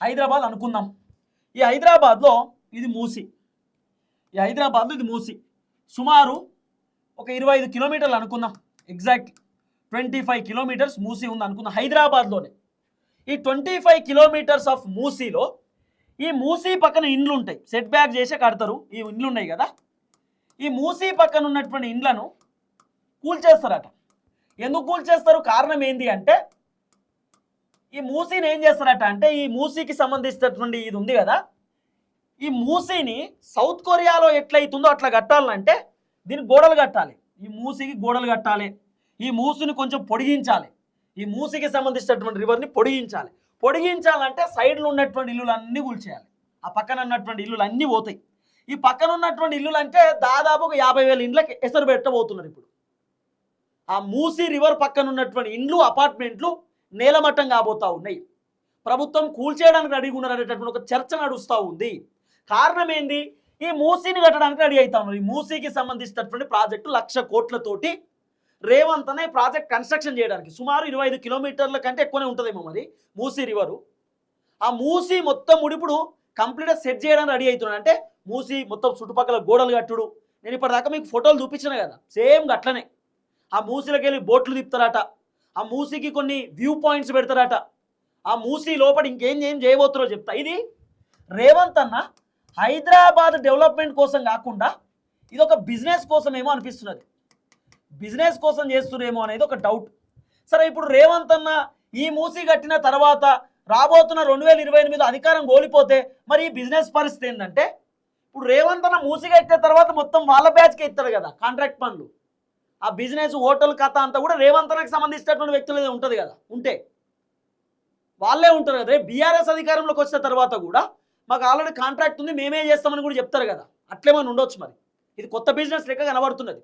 హైదరాబాద్ అనుకుందాం. ఈ హైదరాబాద్లో ఇది మూసి, ఈ హైదరాబాద్లో ఇది మూసి సుమారు ఒక 25 కిలోమీటర్లు అనుకుందాం. ఎగ్జాక్ట్ 25 కిలోమీటర్స్ మూసి ఉంది అనుకుందాం హైదరాబాద్లోనే. ఈ 25 కిలోమీటర్స్ ఆఫ్ మూసీలో ఈ మూసీ పక్కన ఇండ్లు ఉంటాయి, సెట్ బ్యాక్ చేసే కడతారు. ఈ ఇండ్లు ఉన్నాయి కదా, ఈ మూసీ పక్కన ఉన్నటువంటి ఇండ్లను కూల్చేస్తారట. ఎందుకు కూల్చేస్తారు, కారణం ఏంటి అంటే ఈ మూసీని ఏం చేస్తారట అంటే ఈ మూసీకి సంబంధించినటువంటి ఇది ఉంది కదా, ఈ మూసీని సౌత్ కొరియాలో ఎట్లయితుందో అట్లా కట్టాలంటే దీనికి గోడలు కట్టాలి, ఈ మూసీకి గోడలు కట్టాలి, ఈ మూసీని కొంచెం పొడిగించాలి, ఈ మూసీకి సంబంధించినటువంటి రివర్ని పొడిగించాలి. పొడిగించాలంటే సైడ్లో ఉన్నటువంటి ఇల్లులన్నీ కూల్చేయాలి, ఆ పక్కన ఉన్నటువంటి ఇల్లులన్నీ పోతాయి. ఈ పక్కన ఉన్నటువంటి ఇల్లులు అంటే దాదాపు ఒక 50,000 ఇండ్లకి ఎసరు పెట్టబోతున్నారు. ఇప్పుడు ఆ మూసీ రివర్ పక్కన ఉన్నటువంటి ఇండ్లు అపార్ట్మెంట్లు నేలమట్టం కాబోతా ఉన్నాయి. ప్రభుత్వం కూల్చేయడానికి రెడీగా ఉన్నారు అనేటటువంటి ఒక చర్చ నడుస్తూ ఉంది. కారణం ఏంది, ఈ మూసీని కట్టడానికి రెడీ అవుతా ఉన్నారు. ఈ మూసీకి సంబంధించినటువంటి ప్రాజెక్టు 1,00,000 కోట్లతోటి రేవంత్ అనే ప్రాజెక్ట్ కన్స్ట్రక్షన్ చేయడానికి సుమారు 25 కిలోమీటర్ల కంటే ఎక్కువనే ఉంటుందేమో మరి మూసీ రివరు. ఆ మూసీ మొత్తం ఇప్పుడు కంప్లీట్గా సెట్ చేయడానికి రెడీ అవుతున్నాడు. అంటే మూసీ మొత్తం చుట్టుపక్కల గోడలు కట్టుడు, నేను ఇప్పటిదాకా మీకు ఫోటోలు చూపించిన కదా, సేమ్ అట్లనే ఆ మూసీలోకి వెళ్ళి బోట్లు తిప్పుతారట, ఆ మూసీకి కొన్ని వ్యూ పాయింట్స్ పెడతారట, ఆ మూసీ లోపల ఇంకేం చేయబోతున్నారో చెప్తా. ఇది రేవంత్ అన్న హైదరాబాద్ డెవలప్మెంట్ కోసం కాకుండా ఇది ఒక బిజినెస్ కోసమేమో అనిపిస్తున్నది, బిజినెస్ కోసం చేస్తురేమో అనేది ఒక డౌట్. సరే, ఇప్పుడు రేవంత్ అన్న ఈ మూసీ కట్టిన తర్వాత రాబోతున్న 2028 అధికారం కోల్పోతే మరి ఈ బిజినెస్ పరిస్థితి ఏంటంటే, ఇప్పుడు రేవంత్ అన్న మూసీ కట్టిన తర్వాత మొత్తం వాళ్ళ బ్యాచ్కి ఇస్తారు కదా కాంట్రాక్ట్ పనులు, ఆ బిజినెస్ హోటల్ కథ అంతా కూడా రేవంత్ అన్నకి సంబంధించినటువంటి వ్యక్తులే ఉంటుంది కదా, ఉంటే వాళ్ళే ఉంటారు కదా. బీఆర్ఎస్ అధికారంలోకి వచ్చిన తర్వాత కూడా మాకు ఆల్రెడీ కాంట్రాక్ట్ ఉంది మేమే చేస్తామని కూడా చెప్తారు కదా, అట్లేమని ఉండొచ్చు. మరి ఇది కొత్త బిజినెస్ లెక్క కనబడుతున్నది.